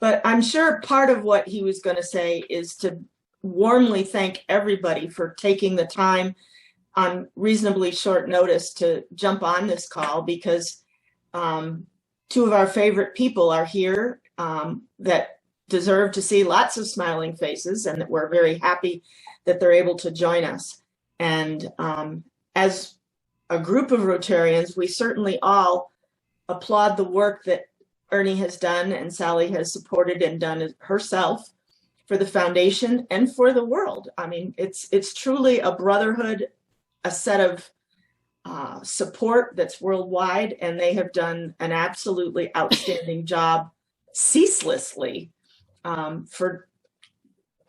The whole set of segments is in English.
But I'm sure part of what he was going to say is to warmly thank everybody for taking the time on reasonably short notice to jump on this call, because two of our favorite people are here that deserve to see lots of smiling faces, and that we're very happy that they're able to join us. And as a group of Rotarians, we certainly all applaud the work that Ernie has done and Sally has supported and done herself for the foundation and for the world. I mean, it's truly a brotherhood, a set of support that's worldwide, and they have done an absolutely outstanding job ceaselessly for,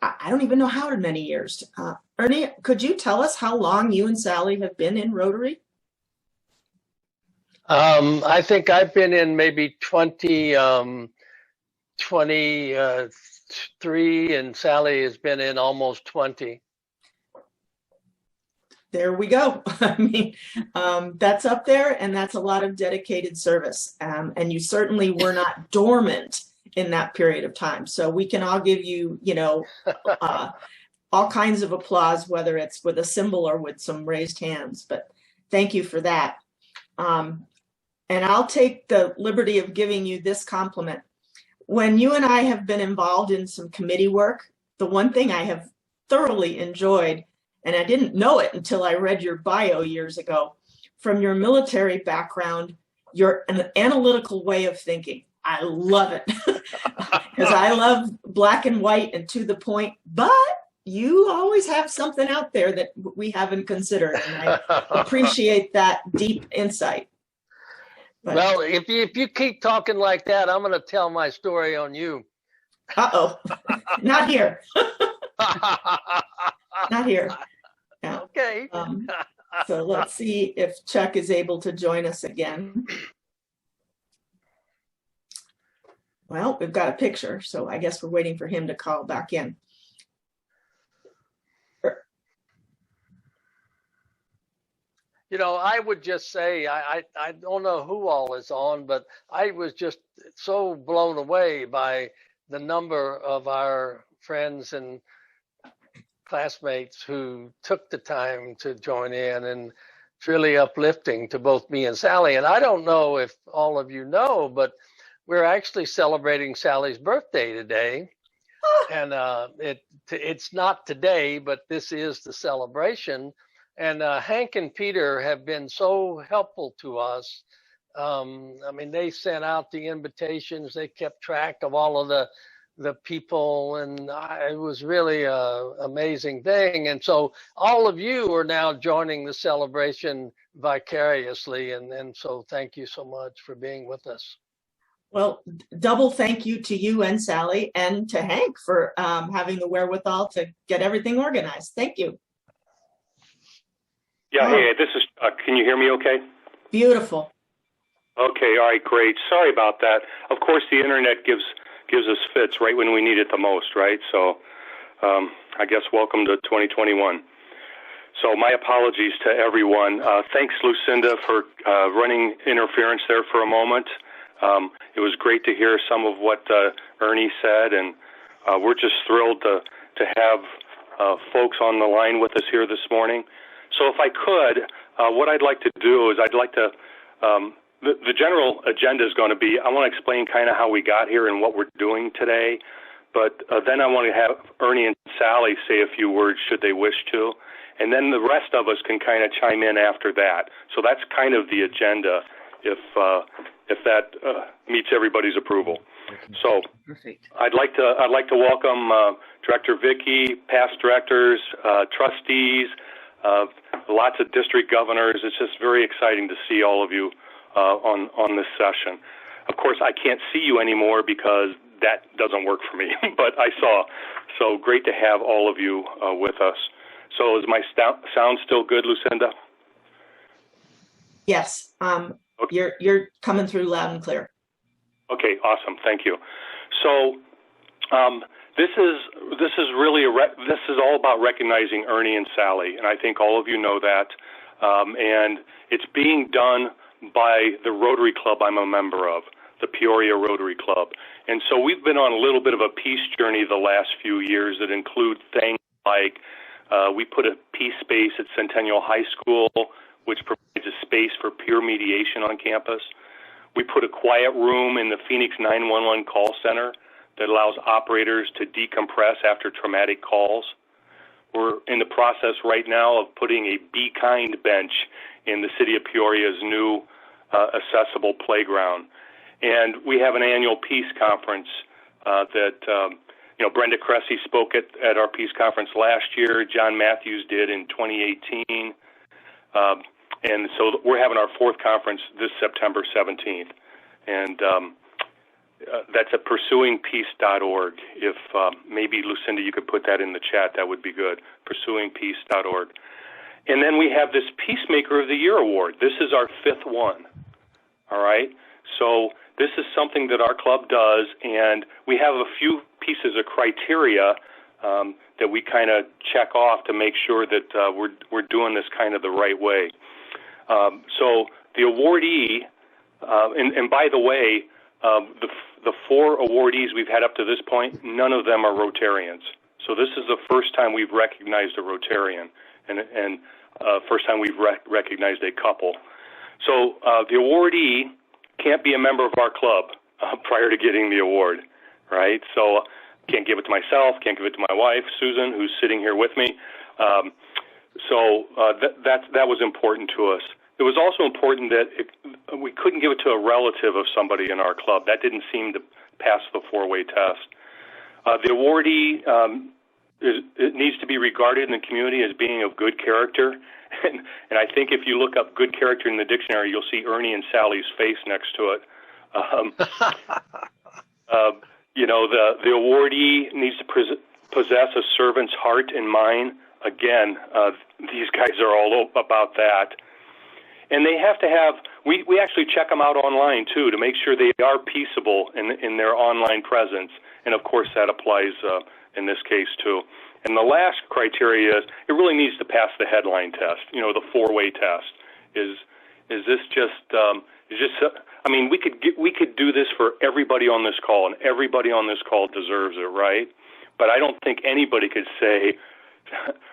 I don't even know how many years. Ernie, could you tell us how long you and Sally have been in Rotary? I think I've been in maybe 23, and Sally has been in almost 20. There we go. I mean, that's up there, and that's a lot of dedicated service. And you certainly were not dormant in that period of time. So we can all give you, all kinds of applause, whether it's with a symbol or with some raised hands. But thank you for that. And I'll take the liberty of giving you this compliment. When you and I have been involved in some committee work, the one thing I have thoroughly enjoyed, and I didn't know it until I read your bio years ago, from your military background, your analytical way of thinking. I love it, because I love black and white and to the point, but you always have something out there that we haven't considered, and I appreciate that deep insight. But, well, if you keep talking like that, I'm going to tell my story on you. Uh-oh. Not here. Not here. Yeah. Okay. So let's see if Chuck is able to join us again. Well, we've got a picture, so I guess we're waiting for him to call back in. I would just say, I don't know who all is on, but I was just so blown away by the number of our friends and classmates who took the time to join in, and it's really uplifting to both me and Sally. And I don't know if all of you know, but we're actually celebrating Sally's birthday today. And it's not today, but this is the celebration. And Hank and Peter have been so helpful to us. I mean, they sent out the invitations. They kept track of all of the people, and it was really an amazing thing. And so all of you are now joining the celebration vicariously. And so thank you so much for being with us. Well, double thank you to you and Sally, and to Hank for having the wherewithal to get everything organized. Thank you. Yeah, hey, this is Chuck. Can you hear me okay? Beautiful. Okay, all right, great. Sorry about that. Of course, the internet gives us fits right when we need it the most, right? So I guess welcome to 2021. So my apologies to everyone. Thanks, Lucinda, for running interference there for a moment. It was great to hear some of what Ernie said, and we're just thrilled to have folks on the line with us here this morning. So if I could, what I'd like to do is I'd like to, the general agenda is going to be, I want to explain kind of how we got here and what we're doing today, but then I want to have Ernie and Sally say a few words should they wish to, and then the rest of us can kind of chime in after that. So that's kind of the agenda, if that meets everybody's approval. So perfect. I'd like to welcome Director Vicky, past directors, trustees, lots of district governors. It's just very exciting to see all of you on this session. Of course, I can't see you anymore because that doesn't work for me, but I saw. So great to have all of you with us. So is my sound still good, Lucinda? Yes. Okay. You're coming through loud and clear. Okay, awesome. Thank you. So this is really this is all about recognizing Ernie and Sally, and I think all of you know that. And it's being done by the Rotary Club I'm a member of. the Peoria Rotary Club. And so we've been on a little bit of a peace journey the last few years that include things like we put a peace space at Centennial High School, which provides a space for peer mediation on campus. We put a quiet room in the Phoenix 911 call center that allows operators to decompress after traumatic calls. We're in the process right now of putting a Be Kind bench in the city of Peoria's new accessible playground. And we have an annual peace conference that Brenda Cressy spoke at our peace conference last year. John Matthews did in 2018. And so we're having our fourth conference this September 17th. And that's at pursuingpeace.org. If maybe, Lucinda, you could put that in the chat, that would be good, pursuingpeace.org. And then we have this Peacemaker of the Year award. This is our fifth one, all right? So this is something that our club does, and we have a few pieces of criteria that we kind of check off to make sure that we're doing this kind of the right way. So the awardee, and by the way, the four awardees we've had up to this point, none of them are Rotarians. So this is the first time we've recognized a Rotarian, and first time we've recognized a couple. So the awardee can't be a member of our club prior to getting the award, right? So can't give it to myself, can't give it to my wife, Susan, who's sitting here with me. So that was important to us. It was also important that we couldn't give it to a relative of somebody in our club. That didn't seem to pass the four-way test. The awardee it needs to be regarded in the community as being of good character. And I think if you look up good character in the dictionary, you'll see Ernie and Sally's face next to it. The awardee needs to possess a servant's heart and mind. Again, these guys are all about that. And they have to have, we actually check them out online, too, to make sure they are peaceable in their online presence. And, of course, that applies in this case, too. And the last criteria is it really needs to pass the headline test, the four-way test. Is this just, we could do this for everybody on this call, and everybody on this call deserves it, right? But I don't think anybody could say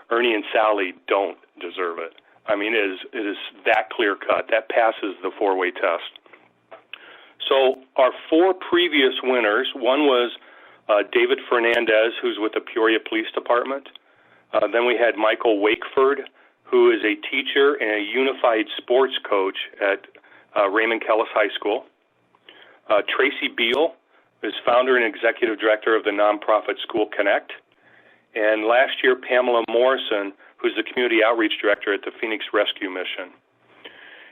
Ernie and Sally don't deserve it. I mean, it is that clear-cut. That passes the four-way test. So our four previous winners, one was David Fernandez, who's with the Peoria Police Department. Then we had Michael Wakeford, who is a teacher and a unified sports coach at Raymond Kellis High School. Tracy Beal is founder and executive director of the nonprofit School Connect. And last year, Pamela Morrison, who's the community outreach director at the Phoenix Rescue Mission.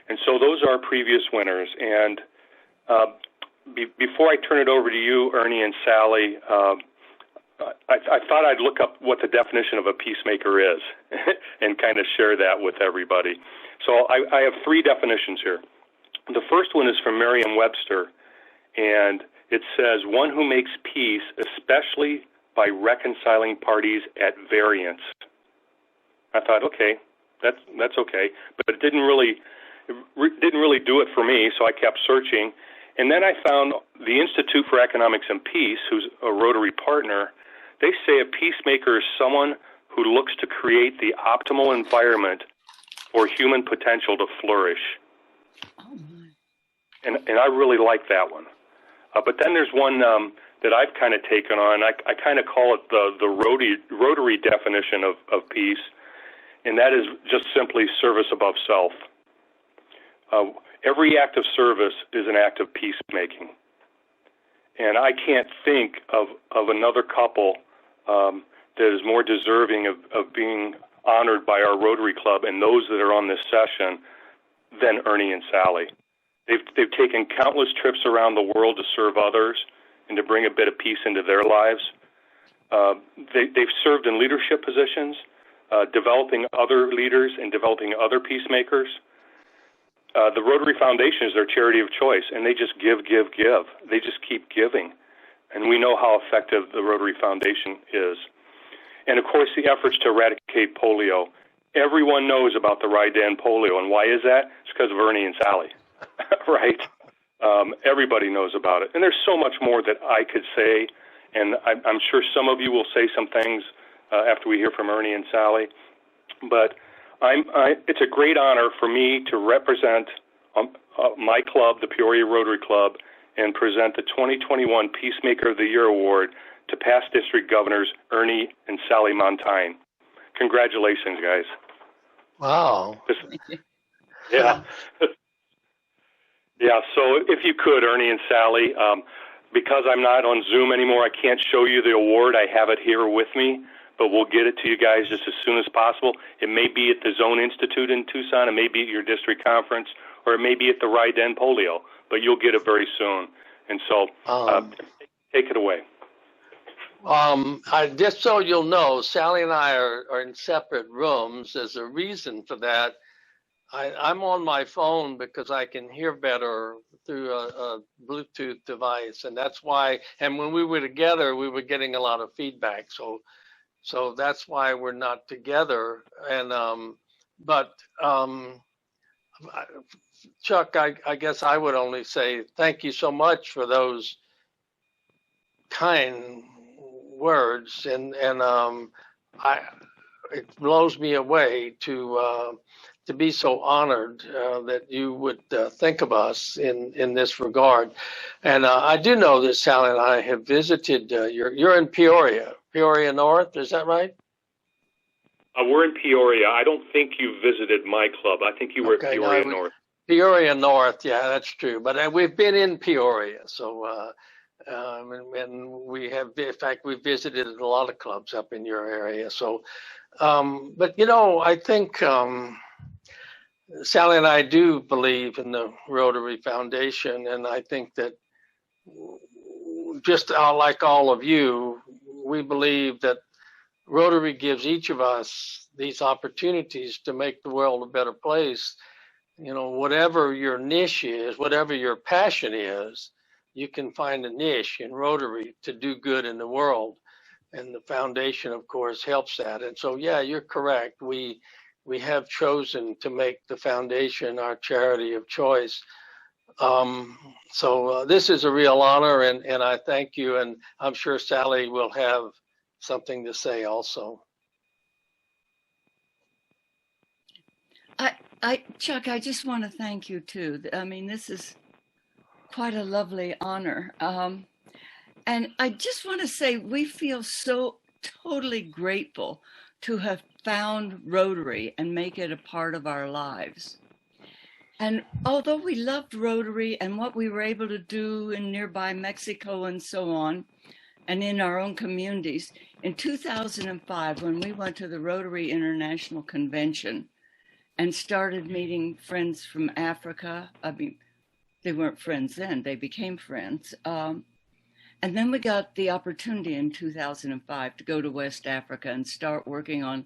And so those are our previous winners. And before I turn it over to you, Ernie and Sally, I thought I'd look up what the definition of a peacemaker is and kind of share that with everybody. So I have three definitions here. The first one is from Merriam-Webster, and it says, one who makes peace, especially by reconciling parties at variance. I thought, okay, that's okay, but it didn't really do it for me, so I kept searching. And then I found the Institute for Economics and Peace, who's a Rotary partner. They say a peacemaker is someone who looks to create the optimal environment for human potential to flourish. Oh my. And I really like that one. But then there's one that I've kind of taken on. I kind of call it the Rotary definition of peace, and that is just simply service above self. Every act of service is an act of peacemaking. And I can't think of another couple that is more deserving of being honored by our Rotary Club and those that are on this session than Ernie and Sally. They've taken countless trips around the world to serve others and to bring a bit of peace into their lives. They've served in leadership positions, developing other leaders and developing other peacemakers. The Rotary Foundation is their charity of choice, and they just give. They just keep giving. And we know how effective the Rotary Foundation is. And, of course, the efforts to eradicate polio. Everyone knows about the Ride to End Polio, and why is that? It's because of Ernie and Sally, right? Everybody knows about it. And there's so much more that I could say, and I'm sure some of you will say some things after we hear from Ernie and Sally. But it's a great honor for me to represent my club, the Peoria Rotary Club, and present the 2021 Peacemaker of the Year Award to past district governors Ernie and Sally Montagne. Congratulations, guys. Wow. Yeah. Yeah, so if you could, Ernie and Sally, because I'm not on Zoom anymore, I can't show you the award. I have it here with me, but we'll get it to you guys just as soon as possible. It may be at the Zone Institute in Tucson, it may be at your district conference, or it may be at the Ride to End Polio, but you'll get it very soon. And so take it away. Just so you'll know, Sally and I are in separate rooms. There's a reason for that. I'm on my phone because I can hear better through a Bluetooth device, and that's why. And when we were together, we were getting a lot of feedback. So that's why we're not together. And Chuck, I guess I would only say thank you so much for those kind words, and it blows me away to be so honored that you would think of us in this regard. And I do know that Sally and I have visited. You're in Peoria North, is that right? We're in Peoria. I don't think you visited my club. I think you were at Peoria North. Peoria North, yeah, that's true. But we've been in Peoria, so and we have, in fact, we visited a lot of clubs up in your area. So, but I think Sally and I do believe in the Rotary Foundation, and I think that just like all of you, we believe that Rotary gives each of us these opportunities to make the world a better place. Whatever your niche is, whatever your passion is, you can find a niche in Rotary to do good in the world. And the foundation, of course, helps that. And so, yeah, you're correct. We have chosen to make the foundation our charity of choice. So this is a real honor, and I thank you. And I'm sure Sally will have something to say also. Chuck, I just want to thank you too. I mean, this is quite a lovely honor. And I just want to say we feel so totally grateful to have found Rotary and make it a part of our lives. And although we loved Rotary and what we were able to do in nearby Mexico and so on, and in our own communities, in 2005, when we went to the Rotary International Convention and started meeting friends from Africa, I mean, they weren't friends then, they became friends. And then we got the opportunity in 2005 to go to West Africa and start working on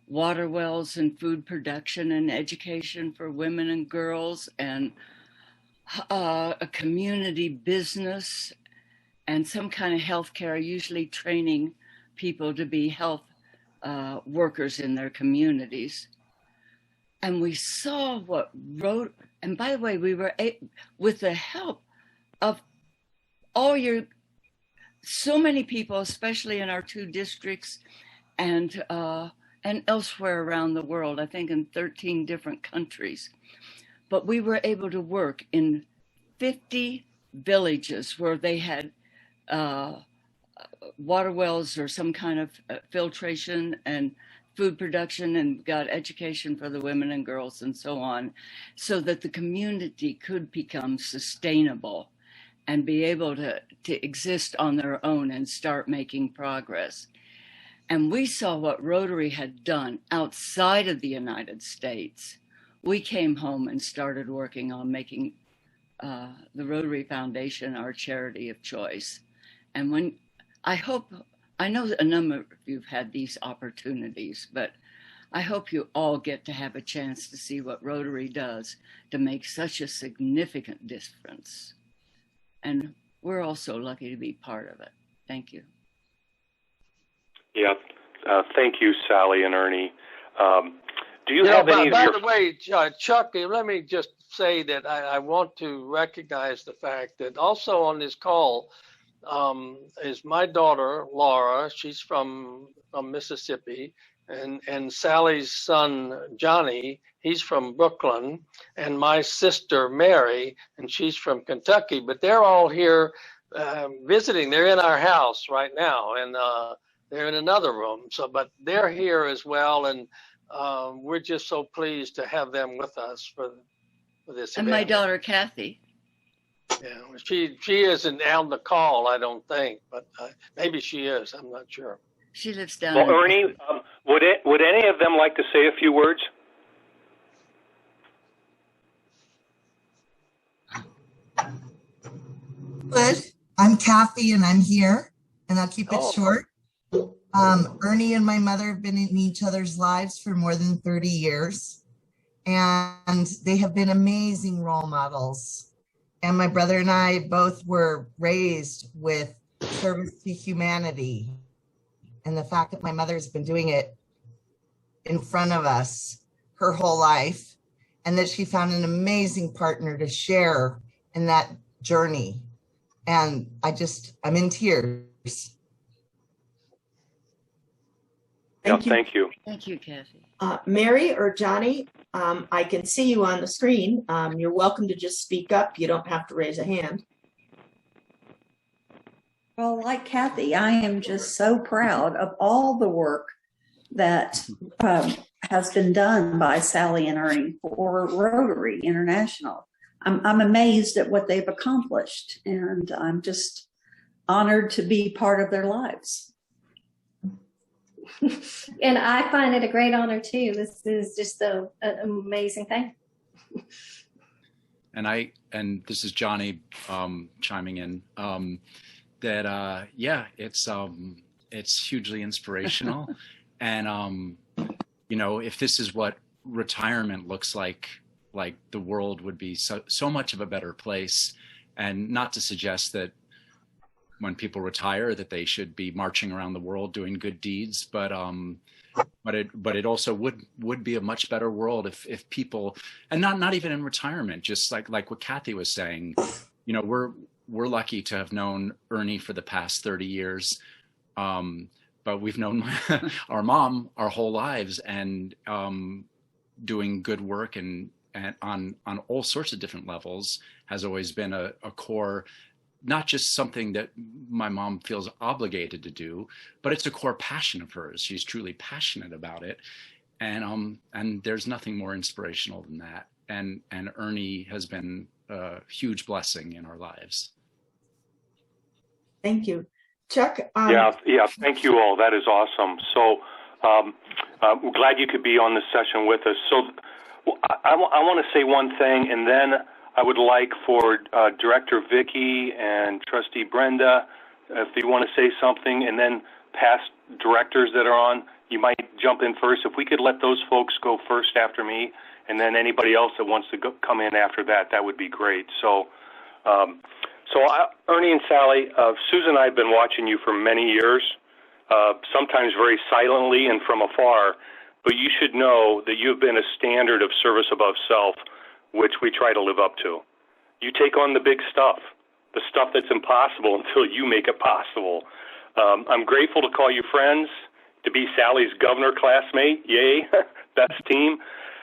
water wells and food production and education for women and girls, and a community business and some kind of healthcare, usually training people to be health workers in their communities. And we saw what and by the way, we were with the help of so many people, especially in our two districts and elsewhere around the world, I think in 13 different countries. But we were able to work in 50 villages where they had water wells or some kind of filtration and food production, and got education for the women and girls and so on, so that the community could become sustainable and be able to exist on their own and start making progress. And we saw what Rotary had done outside of the United States. We came home and started working on making the Rotary Foundation our charity of choice. And I know that a number of you have had these opportunities, but I hope you all get to have a chance to see what Rotary does to make such a significant difference. And we're also lucky to be part of it. Thank you. Yeah, thank you, Sally and Ernie. Do you have any by of the your... way, Chuck, let me just say that I want to recognize the fact that also on this call is my daughter, Laura. She's from Mississippi. And Sally's son, Johnny, he's from Brooklyn. And my sister, Mary, and she's from Kentucky. But they're all here visiting. They're in our house right now. And they're in another room. But they're here as well. And we're just so pleased to have them with us for this And event. my daughter, Kathy. Yeah, she isn't on the call, I don't think, but maybe she is. I'm not sure. She lives down Well, in Ernie, would any of them like to say a few words? Good. I'm Kathy and I'm here, and I'll keep it Oh. short. Ernie and my mother have been in each other's lives for more than 30 years, and they have been amazing role models. And my brother and I both were raised with service to humanity. And the fact that my mother's been doing it in front of us her whole life, and that she found an amazing partner to share in that journey. And I'm in tears. Thank you. Thank you, Kathy. Mary or Johnny, I can see you on the screen. You're welcome to just speak up. You don't have to raise a hand. Well, like Kathy, I am just so proud of all the work that has been done by Sally and Ernie for Rotary International. I'm amazed at what they've accomplished, and I'm just honored to be part of their lives. And I find it a great honor too. This is just an amazing thing. And this is Johnny chiming in. It's hugely inspirational. And if this is what retirement looks like the world would be so much of a better place. And not to suggest that when people retire that they should be marching around the world doing good deeds, but it also would be a much better world if people, and not even in retirement, just like what Kathy was saying, we're lucky to have known Ernie for the past 30 years. But we've known our mom our whole lives, and doing good work and on all sorts of different levels has always been a core, not just something that my mom feels obligated to do, but it's a core passion of hers. She's truly passionate about it. And there's nothing more inspirational than that. And Ernie has been a huge blessing in our lives. Thank you. Chuck? Yeah, thank you all. That is awesome. So we're glad you could be on this session with us. So I want to say one thing, and then I would like for Director Vicki and Trustee Brenda, if they want to say something, and then past directors that are on, you might jump in first. If we could let those folks go first after me, and then anybody else that wants to come in after that, that would be great. So, Ernie and Sally, Susan and I have been watching you for many years, sometimes very silently and from afar, but you should know that you have been a standard of service above self, which we try to live up to. You take on the big stuff, the stuff that's impossible until you make it possible. I'm grateful to call you friends, to be Sally's governor classmate. Yay, best team.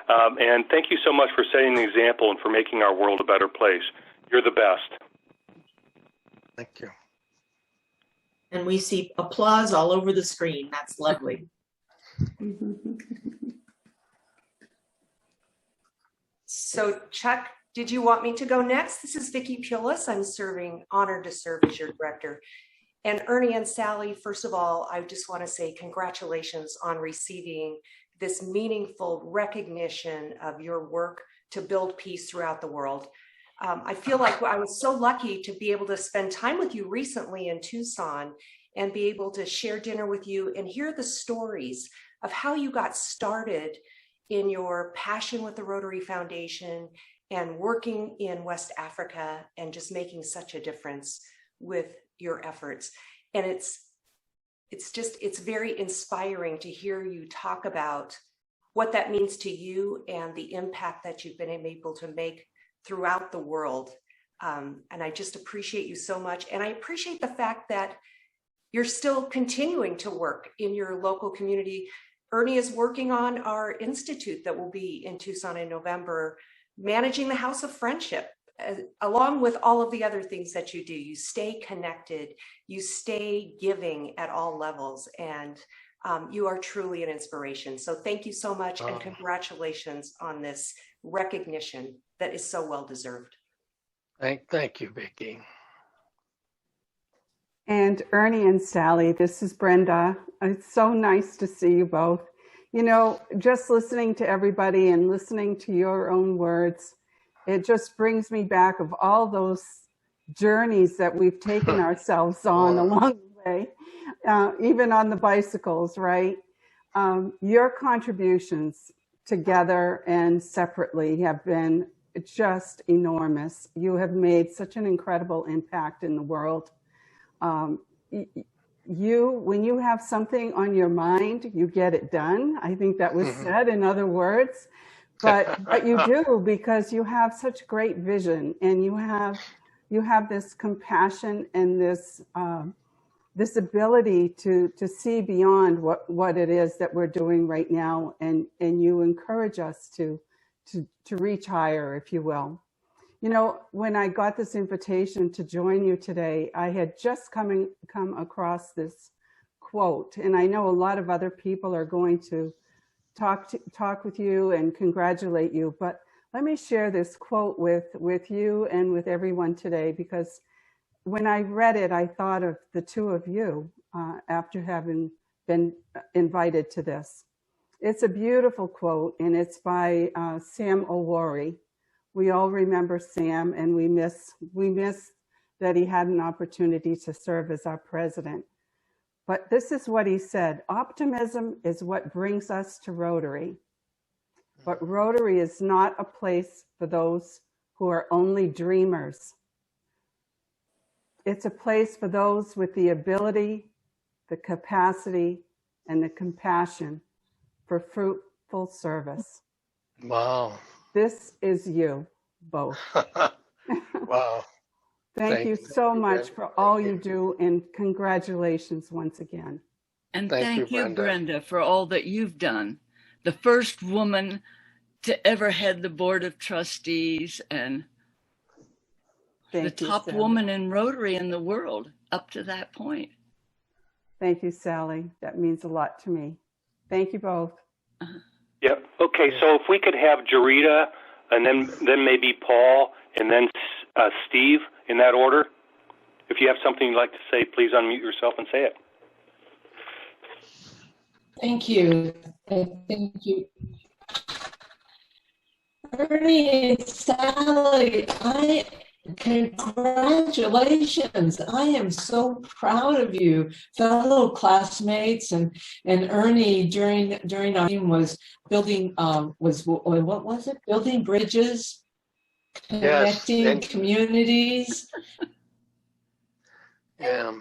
And thank you so much for setting the example and for making our world a better place. You're the best. Thank you. And we see applause all over the screen. That's lovely. So Chuck, did you want me to go next? This is Vicki Pulis. I'm honored to serve as your director. And Ernie and Sally, first of all, I just want to say congratulations on receiving this meaningful recognition of your work to build peace throughout the world. I feel like I was so lucky to be able to spend time with you recently in Tucson and be able to share dinner with you and hear the stories of how you got started in your passion with the Rotary Foundation and working in West Africa and just making such a difference with your efforts. And it's very inspiring to hear you talk about what that means to you and the impact that you've been able to make throughout the world. And I just appreciate you so much. And I appreciate the fact that you're still continuing to work in your local community. Ernie is working on our institute that will be in Tucson in November, managing the House of Friendship, along with all of the other things that you do. You stay connected, you stay giving at all levels, and you are truly an inspiration. So thank you so much, and congratulations on this recognition that is so well deserved. Thank you, Vicki. And Ernie and Sally, this is Brenda. It's so nice to see you both. You know, just listening to everybody and listening to your own words, it just brings me back of all those journeys that we've taken ourselves on along the way, even on the bicycles, right? Your contributions together and separately have been just enormous. You have made such an incredible impact in the world. When you have something on your mind, you get it done. I think that was said in other words, but you do, because you have such great vision, and you have this compassion and this this ability to see beyond what it is that we're doing right now, and you encourage us to reach higher, if you will. You know, when I got this invitation to join you today, I had just come across this quote, and I know a lot of other people are going to talk with you and congratulate you, but let me share this quote with you and with everyone today, because when I read it, I thought of the two of you after having been invited to this. It's a beautiful quote, and it's by Sam Owori. We all remember Sam, and we miss that he had an opportunity to serve as our president. But this is what he said: optimism is what brings us to Rotary. But Rotary is not a place for those who are only dreamers. It's a place for those with the ability, the capacity, and the compassion for fruitful service. Wow. This is you both. Wow. Thank you so much for all you do, and congratulations once again. And thank you, Brenda, for all that you've done. The first woman to ever head the board of trustees, and the top woman in Rotary in the world up to that point. Thank you, Sally. That means a lot to me. Thank you both. Yeah. Okay. So if we could have Jarita, and then maybe Paul, and then Steve, in that order. If you have something you'd like to say, please unmute yourself and say it. Thank you. Thank you. Ernie and Sally, congratulations. I am so proud of you, fellow classmates, and Ernie during our team was building, what was it? Building bridges, connecting communities. Yeah.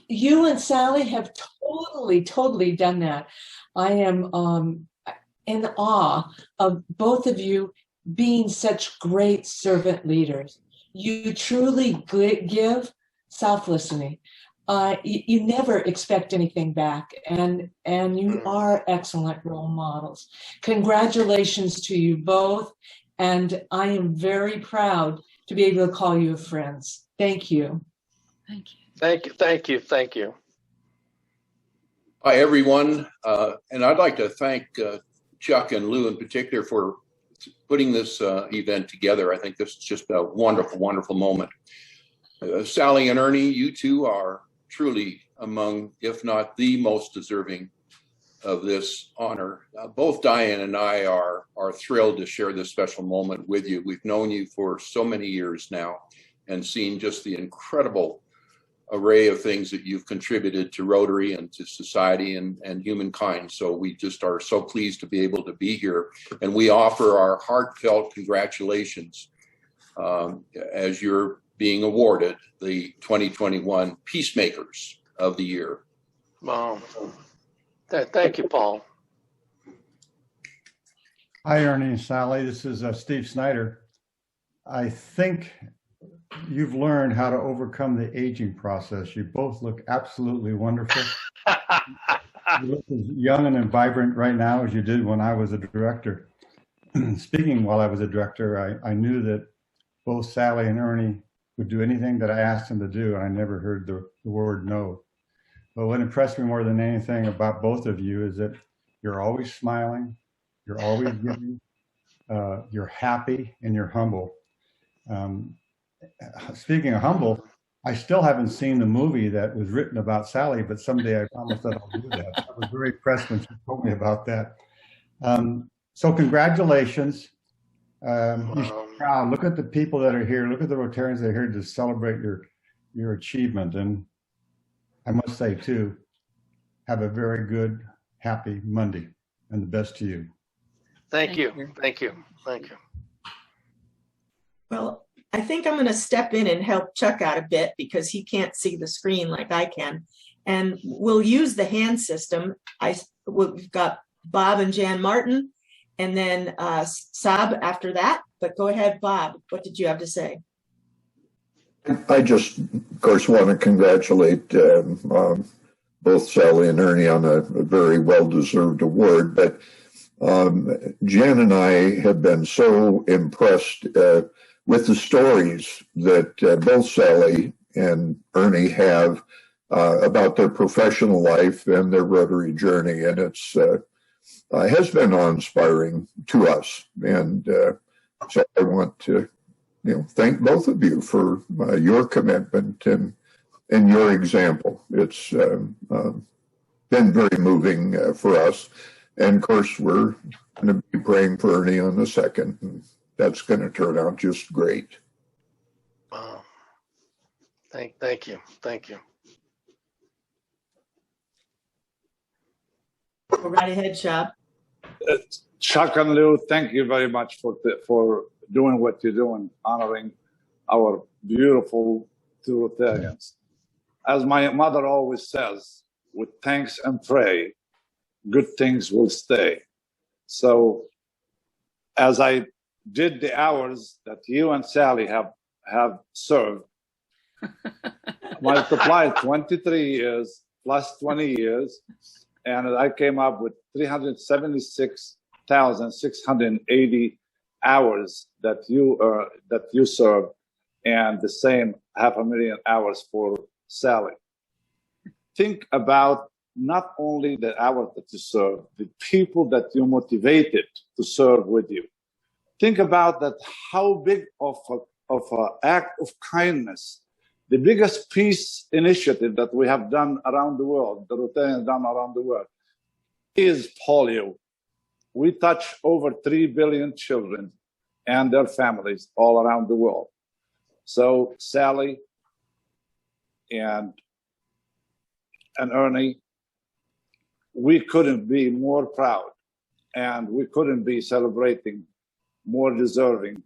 You and Sally have totally done that. I am in awe of both of you being such great servant leaders. You truly give selflessly. You never expect anything back, and you are excellent role models. Congratulations to you both, and I am very proud to be able to call you friends. Thank you. Thank you. Thank you. Hi, everyone. And I'd like to thank Chuck and Lou in particular for putting this event together. I think this is just a wonderful moment. Sally and Ernie, you two are truly among, if not the most deserving of this honor. Both Diane and I are thrilled to share this special moment with you. We've known you for so many years now and seen just the incredible array of things that you've contributed to Rotary and to society and humankind. So we just are so pleased to be able to be here. And we offer our heartfelt congratulations as you're being awarded the 2021 Peacemakers of the Year. Wow. Thank you, Paul. Hi, Ernie and Sally. This is Steve Snyder. I think you've learned how to overcome the aging process. You both look absolutely wonderful. You look as young and vibrant right now as you did when I was a director. Speaking while I was a director, I knew that both Sally and Ernie would do anything that I asked them to do. I never heard the word no. But what impressed me more than anything about both of you is that you're always smiling, you're always giving, you're happy, and you're humble. Speaking of humble, I still haven't seen the movie that was written about Sally, but someday I promise that I'll do that. I was very impressed when she told me about that. So congratulations. You should be proud. Look at the people that are here. Look at the Rotarians that are here to celebrate your achievement. And I must say too, have a very good, happy Monday, and the best to you. Thank you. Thank you. Thank you. Well, I think I'm going to step in and help Chuck out a bit because he can't see the screen like I can. And we'll use the hand system. We've got Bob and Jan Martin, and then Saab after that. But go ahead, Bob. What did you have to say? I just, of course, want to congratulate both Sally and Ernie on a very well-deserved award. But Jan and I have been so impressed with the stories that both Sally and Ernie have about their professional life and their Rotary journey. And it's has been awe-inspiring to us. And so I want to thank both of you for your commitment and your example. It's been very moving for us. And of course, we're going to be praying for Ernie on the 2nd. And that's going to turn out just great. Wow. Thank you. Thank you. Go right ahead, Shab. Chuck and Lou, thank you very much for doing what you're doing, honoring our beautiful two Rotarians. As my mother always says, with thanks and pray, good things will stay. So as I did the hours that you and Sally have served, multiplied 23 years plus 20 years, and I came up with 376,680 hours that you served, and the same 500,000 hours for Sally. Think about not only the hours that you serve, the people that you motivated to serve with you. Think about that, how big of an act of kindness, the biggest peace initiative that we have done around the world, the Rotarians done around the world, is polio. We touch over 3 billion children and their families all around the world. So Sally and Ernie, we couldn't be more proud, and we couldn't be celebrating more deserving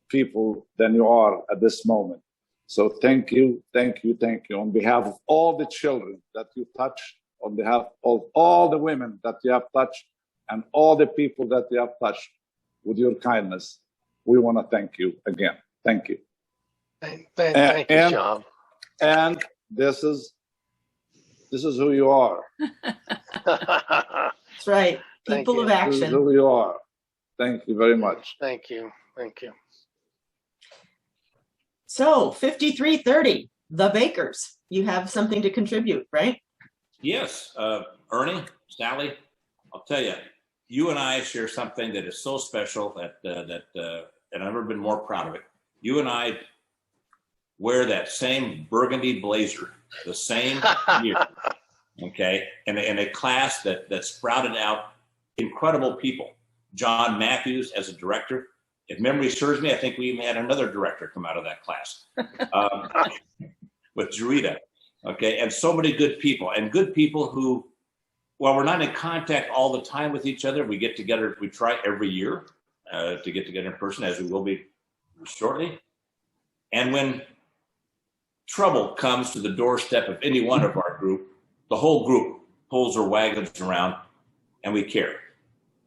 people than you are at this moment. So thank you, thank you, thank you. On behalf of all the children that you touched, on behalf of all the women that you have touched, and all the people that you have touched with your kindness, we want to thank you again. Thank you. Thank you, Sean. And this is who you are. That's right. People of action. This is who you are. Thank you very much. Thank you. Thank you. So 5330, the Bakers. You have something to contribute, right? Yes, Ernie, Sally, I'll tell you, you and I share something that is so special that and I've never been more proud of it. You and I wear that same burgundy blazer, the same year, okay, in a class that sprouted out incredible people. John Matthews as a director. If memory serves me, I think we even had another director come out of that class with Jarita. Okay, and so many good people who, while we're not in contact all the time with each other, we get together, we try every year to get together in person, as we will be shortly. And when trouble comes to the doorstep of any one of our group, the whole group pulls their wagons around and we care.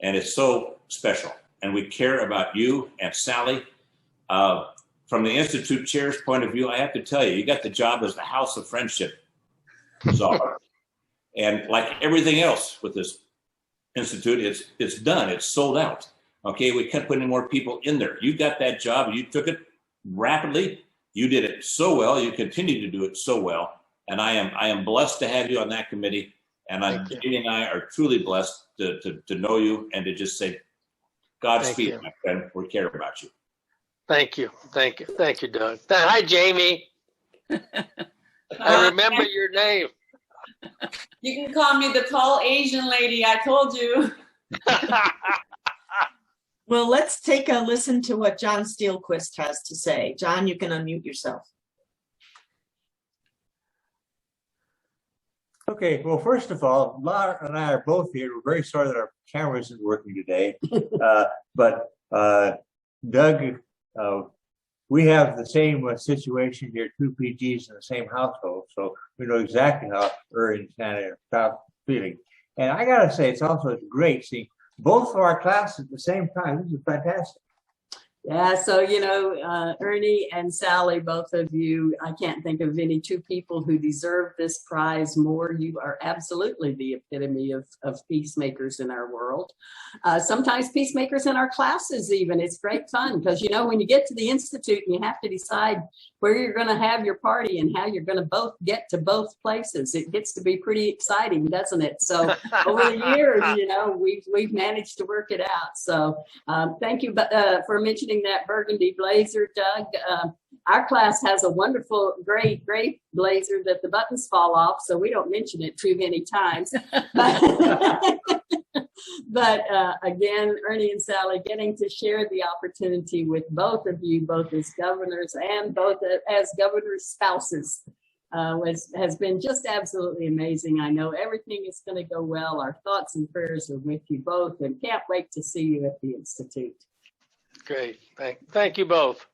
And it's so special. and we care about you and Sally. From the Institute Chair's point of view, I have to tell you, you got the job as the House of Friendship czar. And like everything else with this Institute, it's done, it's sold out. Okay, we can't put any more people in there. You got that job, you took it rapidly, you did it so well, you continue to do it so well. And I am blessed to have you on that committee. And Judy and I are truly blessed to know you and to just say, Godspeed, my friend. We care about you. Thank you, Doug. Hi, Jamie. I remember your name. You can call me the tall Asian lady. I told you. Well, let's take a listen to what John Steelquist has to say. John, you can unmute yourself. Okay, well, first of all, Laura and I are both here. We're very sorry that our camera isn't working today. But Doug, we have the same situation here, 2 PGs in the same household. So we know exactly how Ernie and Sally are feeling. And I got to say, it's also great seeing both of our classes at the same time. This is fantastic. Yeah, so, Ernie and Sally, both of you, I can't think of any 2 people who deserve this prize more. You are absolutely the epitome of peacemakers in our world. Sometimes peacemakers in our classes even. It's great fun because, when you get to the Institute and you have to decide where you're going to have your party and how you're going to both get to both places, it gets to be pretty exciting, doesn't it? So over the years, we've managed to work it out. So thank you for mentioning that burgundy blazer, Doug. Our class has a wonderful gray blazer that the buttons fall off, so we don't mention it too many times. But again, Ernie and Sally getting to share the opportunity with both of you, both as governors and both as governors' spouses, has been just absolutely amazing. I know everything is going to go well. Our thoughts and prayers are with you both, and can't wait to see you at the Institute. Great. Thank you both.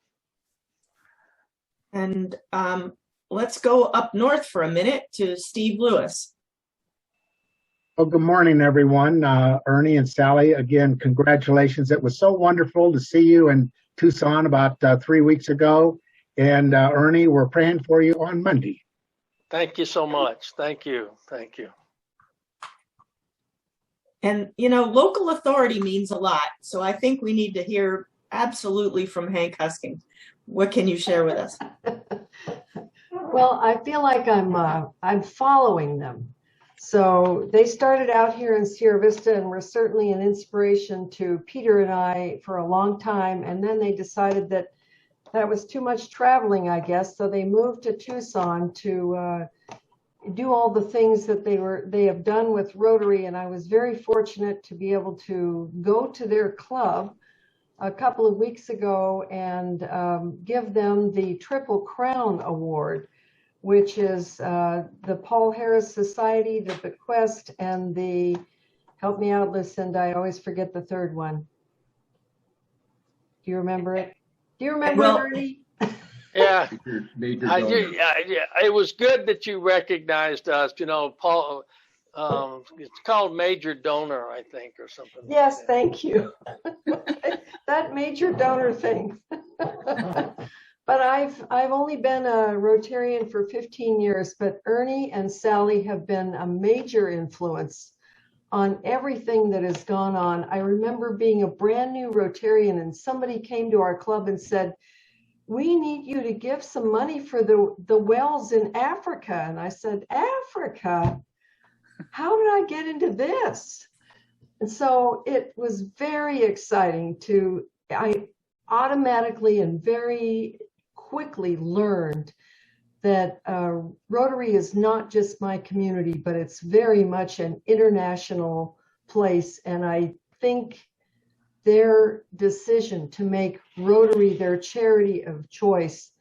And let's go up north for a minute to Steve Lewis. Well, good morning, everyone. Ernie and Sally, again, congratulations. It was so wonderful to see you in Tucson about 3 weeks ago. And Ernie, we're praying for you on Monday. Thank you so much. Thank you. And, local authority means a lot. So I think we need to hear absolutely from Hank Husking. What can you share with us? Well, I feel like I'm following them. So they started out here in Sierra Vista and were certainly an inspiration to Peter and I for a long time. And then they decided that was too much traveling, I guess. So they moved to Tucson to do all the things that they have done with Rotary. And I was very fortunate to be able to go to their club a couple of weeks ago and give them the Triple Crown Award, which is the Paul Harris Society, the Bequest, and the, help me out, Lucinda, I always forget the third one. Do you remember it? Do you remember it, Ernie? Yeah. It was good that you recognized us. Paul, it's called Major Donor, I think, or something. Yes, like that. Thank you. That major donor thing. But I've only been a Rotarian for 15 years, but Ernie and Sally have been a major influence on everything that has gone on. I remember being a brand new Rotarian and somebody came to our club and said, we need you to give some money for the wells in Africa. And I said, Africa? How did I get into this? And so it was very exciting I automatically and very quickly learned that Rotary is not just my community, but it's very much an international place. And I think their decision to make Rotary their charity of choice,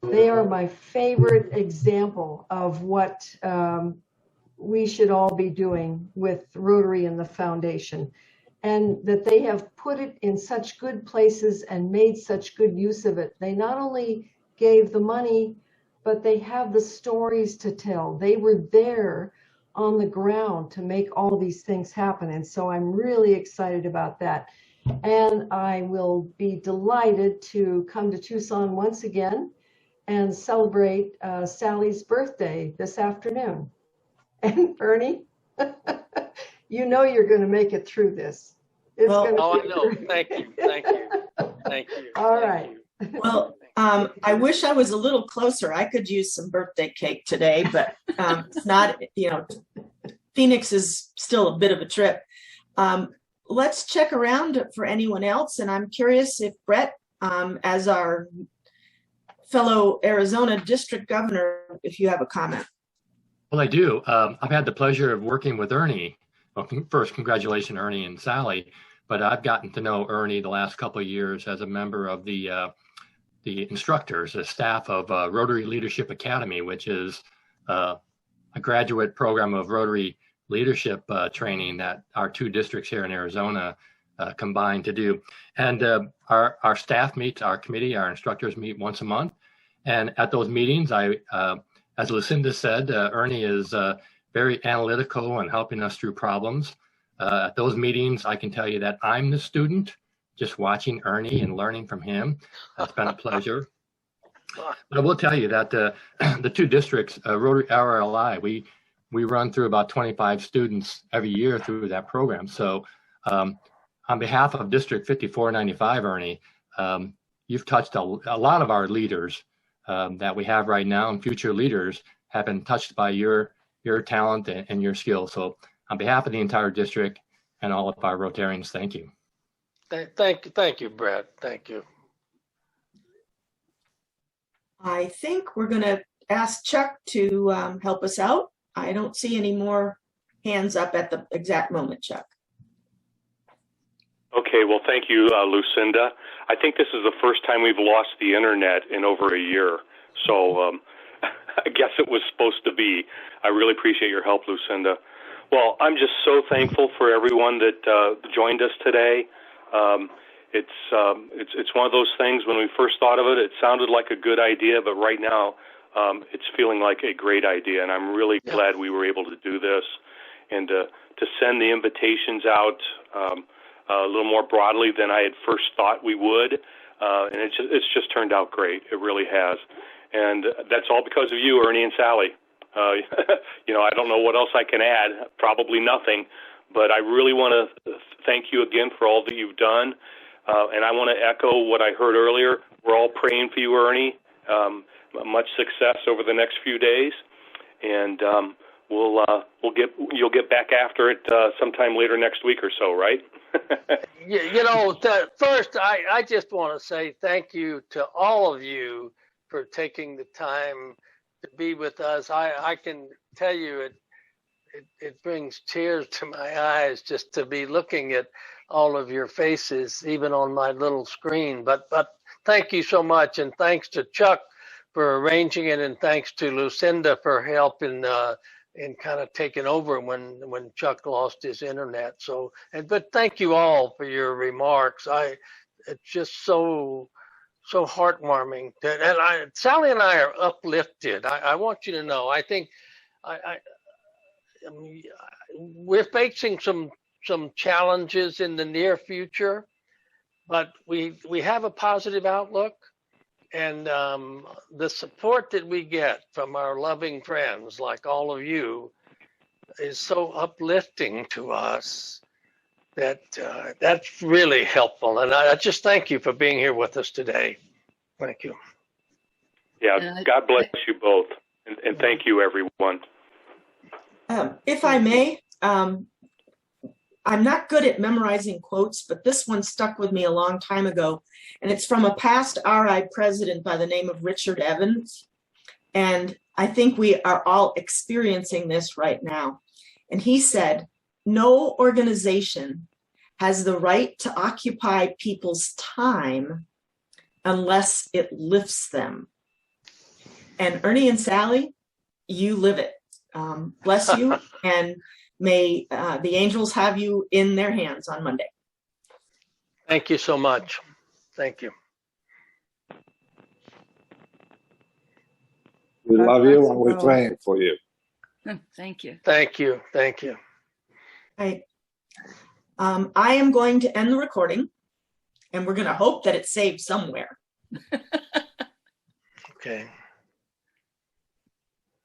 they are my favorite example of what we should all be doing with Rotary and the foundation. And that they have put it in such good places and made such good use of it. They not only gave the money, but they have the stories to tell. They were there on the ground to make all these things happen. And so I'm really excited about that. And I will be delighted to come to Tucson once again and celebrate Sally's birthday this afternoon. And Ernie, you know you're going to make it through this. It's Well, gonna Oh, be I know. great. Thank you. Thank you. Thank you. All Thank right. you. Well, I wish I was a little closer. I could use some birthday cake today, but it's not, Phoenix is still a bit of a trip. Let's check around for anyone else. And I'm curious if Brett, as our fellow Arizona district governor, if you have a comment. Well, I do. I've had the pleasure of working with Ernie. Well, first, congratulations, Ernie and Sally. But I've gotten to know Ernie the last couple of years as a member of the instructors, the staff of Rotary Leadership Academy, which is a graduate program of Rotary leadership training that our two districts here in Arizona combined to do. And our staff meets, our committee, our instructors meet once a month. And at those meetings, as Lucinda said, Ernie is very analytical and helping us through problems. At those meetings, I can tell you that I'm the student, just watching Ernie and learning from him. That's been a pleasure. But I will tell you that the two districts, Rotary RLI, we run through about 25 students every year through that program. So on behalf of District 5495, Ernie, you've touched a lot of our leaders that we have right now, and future leaders have been touched by your talent and your skills. So on behalf of the entire district and all of our Rotarians, thank you. Thank you, Brett. Thank you. I think we're going to ask Chuck to help us out. I don't see any more hands up at the exact moment, Chuck. Okay, well, thank you, Lucinda. I think this is the first time we've lost the internet in over a year. So I guess it was supposed to be. I really appreciate your help, Lucinda. Well, I'm just so thankful for everyone that joined us today. It's one of those things, when we first thought of it, it sounded like a good idea, but right now it's feeling like a great idea. And I'm really glad we were able to do this and to send the invitations out a little more broadly than I had first thought we would. And it's just turned out great. It really has. And that's all because of you, Ernie and Sally. I don't know what else I can add, probably nothing, but I really want to thank you again for all that you've done. And I want to echo what I heard earlier. We're all praying for you, Ernie. Much success over the next few days. And you'll get back after it sometime later next week or so, right? First, I just want to say thank you to all of you for taking the time to be with us. I can tell you it brings tears to my eyes just to be looking at all of your faces, even on my little screen. But thank you so much, and thanks to Chuck for arranging it, and thanks to Lucinda for helping and kind of taking over when Chuck lost his internet. But thank you all for your remarks. It's just so heartwarming. And Sally and I are uplifted. I want you to know. I think I mean, we're facing some challenges in the near future, but we have a positive outlook, and the support that we get from our loving friends like all of you is so uplifting to us that that's really helpful. And I just thank you for being here with us today. Thank you. Yeah, God bless you both, and thank you, everyone. If I may, I'm not good at memorizing quotes, but this one stuck with me a long time ago. And it's from a past RI president by the name of Richard Evans. And I think we are all experiencing this right now. And he said, "No organization has the right to occupy people's time unless it lifts them." And Ernie and Sally, you live it. Bless you, and may the angels have you in their hands on Monday. Thank you so much. Thank you. We love you, and we're praying for you. Thank you. Thank you. Thank you. I am going to end the recording, And we're going to hope that it's saved somewhere. Okay.